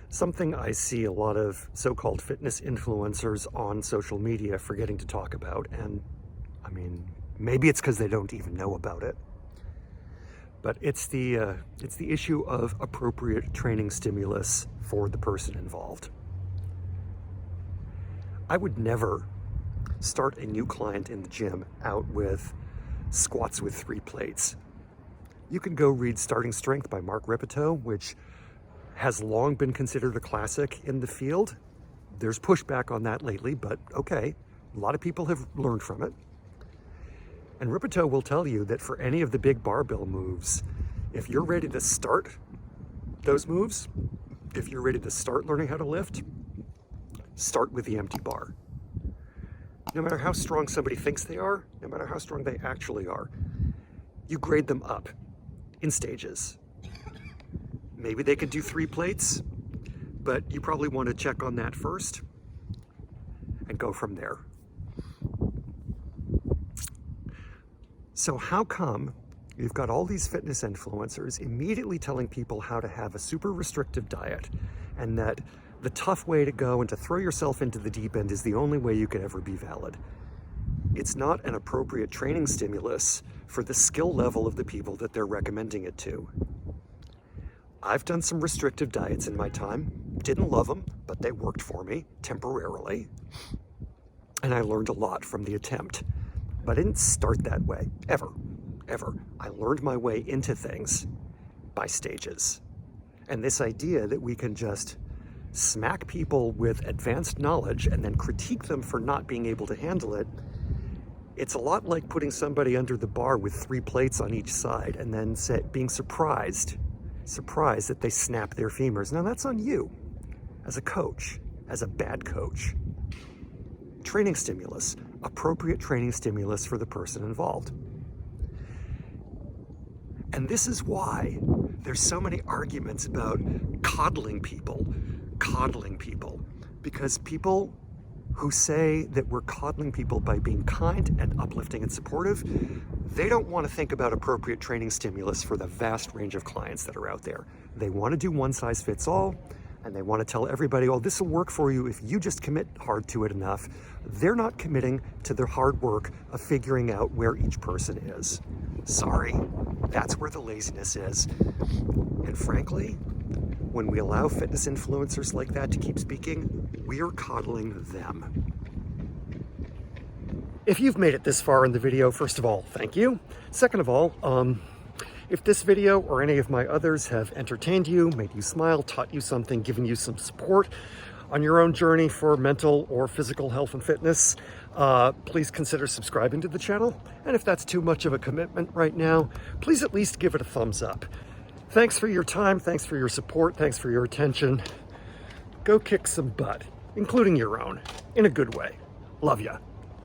Something I see a lot of so-called fitness influencers on social media forgetting to talk about, and I mean, maybe it's because they don't even know about it, but it's the issue of appropriate training stimulus for the person involved. I would never start a new client in the gym out with squats with 3 plates. You can go read Starting Strength by Mark Repetto, which has long been considered a classic in the field. There's pushback on that lately, but okay, a lot of people have learned from it. And Repetto will tell you that for any of the big barbell moves, if you're ready to start those moves, if you're ready to start learning how to lift, start with the empty bar. No matter how strong somebody thinks they are, no matter how strong they actually are, you grade them up in stages. Maybe they can do 3 plates, but you probably want to check on that first and go from there. So how come you've got all these fitness influencers immediately telling people how to have a super restrictive diet, and that the tough way to go and to throw yourself into the deep end is the only way you could ever be valid? It's not an appropriate training stimulus for the skill level of the people that they're recommending it to. I've done some restrictive diets in my time. Didn't love them, but they worked for me temporarily. And I learned a lot from the attempt. But I didn't start that way, ever. I learned my way into things by stages. And this idea that we can just smack people with advanced knowledge and then critique them for not being able to handle it, it's a lot like putting somebody under the bar with 3 plates on each side and then being surprised that they snap their femurs. Now that's on you as a coach, as a bad coach. Training stimulus, appropriate training stimulus for the person involved. And this is why there's so many arguments about coddling people, because people who say that we're coddling people by being kind and uplifting and supportive, they don't want to think about appropriate training stimulus for the vast range of clients that are out there. They want to do one size fits all, and they want to tell everybody, oh, this will work for you if you just commit hard to it enough. They're not committing to the hard work of figuring out where each person is. Sorry, that's where the laziness is. And frankly, when we allow fitness influencers like that to keep speaking, we're coddling them. If you've made it this far in the video, first of all, thank you. Second of all, if this video or any of my others have entertained you, made you smile, taught you something, given you some support on your own journey for mental or physical health and fitness, please consider subscribing to the channel. And if that's too much of a commitment right now, please at least give it a thumbs up. Thanks for your time, thanks for your support, thanks for your attention. Go kick some butt, including your own, in a good way. Love ya.